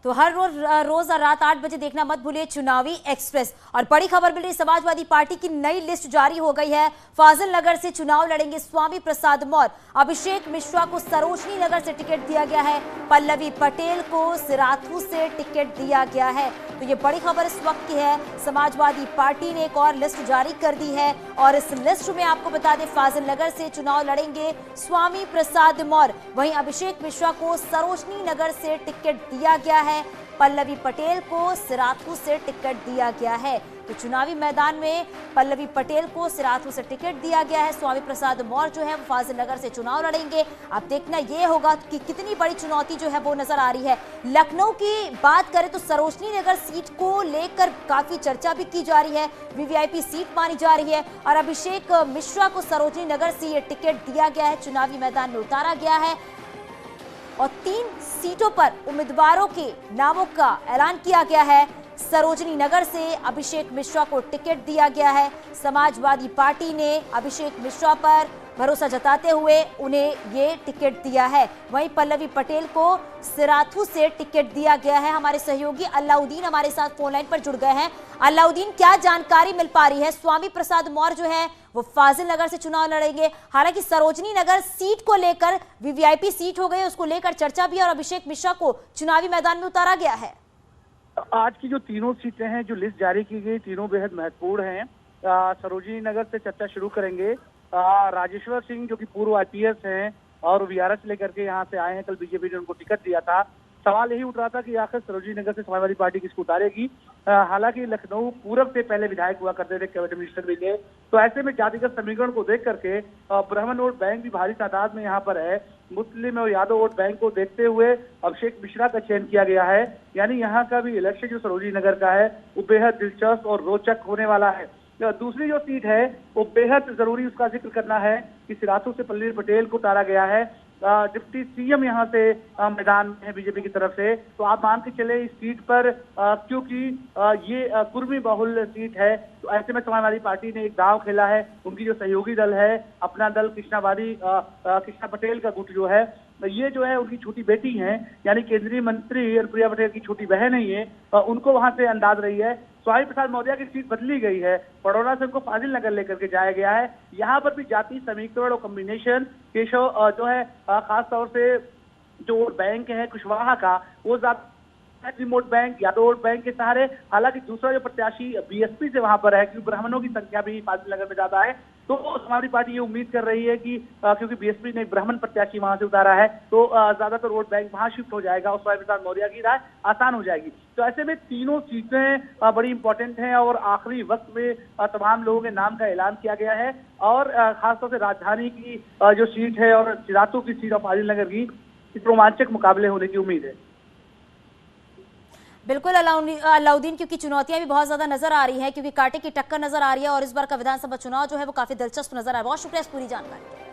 तो हर रोज रात 8 बजे देखना मत भूलिए चुनावी एक्सप्रेस। और बड़ी खबर मिल रही, समाजवादी पार्टी की नई लिस्ट जारी हो गई है। फाजिल नगर से चुनाव लड़ेंगे स्वामी प्रसाद मौर्य। अभिषेक मिश्रा को सरोजनी नगर से टिकट दिया गया है। पल्लवी पटेल को सिराथू से टिकट दिया गया है। तो ये बड़ी खबर इस वक्त की है। समाजवादी पार्टी ने एक और लिस्ट जारी कर दी है और इस लिस्ट में आपको बता दें, फाजिल नगर से चुनाव लड़ेंगे स्वामी प्रसाद मौर्य। वहीं अभिषेक मिश्रा को सरोजनी नगर से टिकट दिया गया है। पल्लवी पटेल को सिराथू से टिकट दिया गया है। तो चुनावी मैदान में पल्लवी पटेल को सिराथू से टिकट दिया गया है। स्वामी प्रसाद मौर्य जो है वो फाजिल नगर से चुनाव लड़ेंगे। अब देखना ये होगा कि कितनी बड़ी चुनौती जो है वो नजर आ रही है। लखनऊ की बात करें तो सरोजनी नगर सीट को लेकर काफी चर्चा भी की जा रही है। वीवीआईपी सीट मानी जा रही है और अभिषेक मिश्रा को सरोजनी नगर से ये टिकट दिया गया है, चुनावी मैदान में उतारा गया है और 3 सीटों पर उम्मीदवारों के नामों का ऐलान किया गया है। सरोजनी नगर से अभिषेक मिश्रा को टिकट दिया गया है। समाजवादी पार्टी ने अभिषेक मिश्रा पर भरोसा जताते हुए उन्हें ये टिकट दिया है। वहीं पल्लवी पटेल को सिराथू से टिकट दिया गया है। हमारे सहयोगी अलाउद्दीन हमारे साथ फोन लाइन पर जुड़ गए हैं। अलाउद्दीन, क्या जानकारी मिल पा रही है? स्वामी प्रसाद मौर्य जो है वो फाजिल नगर से चुनाव लड़ेंगे। हालांकि सरोजनी नगर सीट को लेकर वीवीआईपी सीट हो गई, उसको लेकर चर्चा भी और अभिषेक मिश्रा को चुनावी मैदान में उतारा गया है। आज की जो तीनों सीटें हैं, जो लिस्ट जारी की गई, तीनों बेहद महत्वपूर्ण हैं। सरोजनी नगर से चर्चा शुरू करेंगे। राजेश्वर सिंह जो कि पूर्व आईपीएस हैं और वीआरएस लेकर के यहाँ से आए हैं, कल बीजेपी ने उनको टिकट दिया था। सवाल यही उठ रहा था कि आखिर सरोजनी नगर से समाजवादी पार्टी किसको उतारेगी। हालांकि लखनऊ पूर्व से पहले विधायक हुआ करते थे, कैबिनेट मिनिस्टर भी थे। तो ऐसे में जातिगत समीकरण को देख करके ब्राह्मण वोट बैंक भी भारी तादाद में यहाँ पर है। मुस्लिम और यादव वोट बैंक को देखते हुए अभिषेक मिश्रा का चयन किया गया है। यानी यहाँ का भी इलेक्शन जो सरोजनी नगर का है वो बेहद दिलचस्प और रोचक होने वाला है। दूसरी जो सीट है वो बेहद जरूरी उसका जिक्र करना है कि सिराथू से पल्लवी पटेल को उतारा गया है। डिप्टी सीएम यहाँ से मैदान में है बीजेपी की तरफ से। तो आप मान के चले इस सीट पर क्योंकि ये कुर्मी बहुल सीट है, तो ऐसे में समाजवादी पार्टी ने एक दांव खेला है। उनकी जो सहयोगी दल है, अपना दल कृष्णा पटेल का गुट जो है, ये जो है उनकी छोटी बेटी है, यानी केंद्रीय मंत्री अनुप्रिया पटेल की छोटी बहन है ये, उनको वहां से अंदाज रही है। स्वामी प्रसाद मौर्य की सीट बदली गई है, पडौना से उनको फाजिल नगर लेकर के जाया गया है। यहाँ पर भी जाति समीकरण और कॉम्बिनेशन केशव जो है खास तौर से जो वोट बैंक है कुशवाहा का, वो ज्यादा vote bank Yadav vote bank के सहारे। हालांकि दूसरा जो प्रत्याशी बीएसपी से वहां पर है, क्योंकि ब्राह्मणों की संख्या भी फाजिल नगर में ज्यादा है, तो समाजवादी पार्टी ये उम्मीद कर रही है कि क्योंकि बीएसपी ने एक ब्राह्मण प्रत्याशी वहां से उतारा है, तो ज्यादातर वोट बैंक वहां शिफ्ट हो जाएगा और स्वामी प्रसाद मौर्य की राय आसान हो जाएगी। तो ऐसे में तीनों सीटें बड़ी इंपॉर्टेंट हैं और आखिरी वक्त में तमाम लोगों के नाम का ऐलान किया गया है। और खासतौर से राजधानी की जो सीट है और सिराथू की सीट और फाजिल नगर की, इस रोमांचक मुकाबले होने की उम्मीद है। बिल्कुल अलाउद्दीन, क्योंकि चुनौतियां भी बहुत ज्यादा नजर आ रही हैं, क्योंकि कांटे की टक्कर नजर आ रही है और इस बार का विधानसभा चुनाव जो है वो काफी दिलचस्प नजर आ रहा है। बहुत शुक्रिया इस पूरी जानकारी।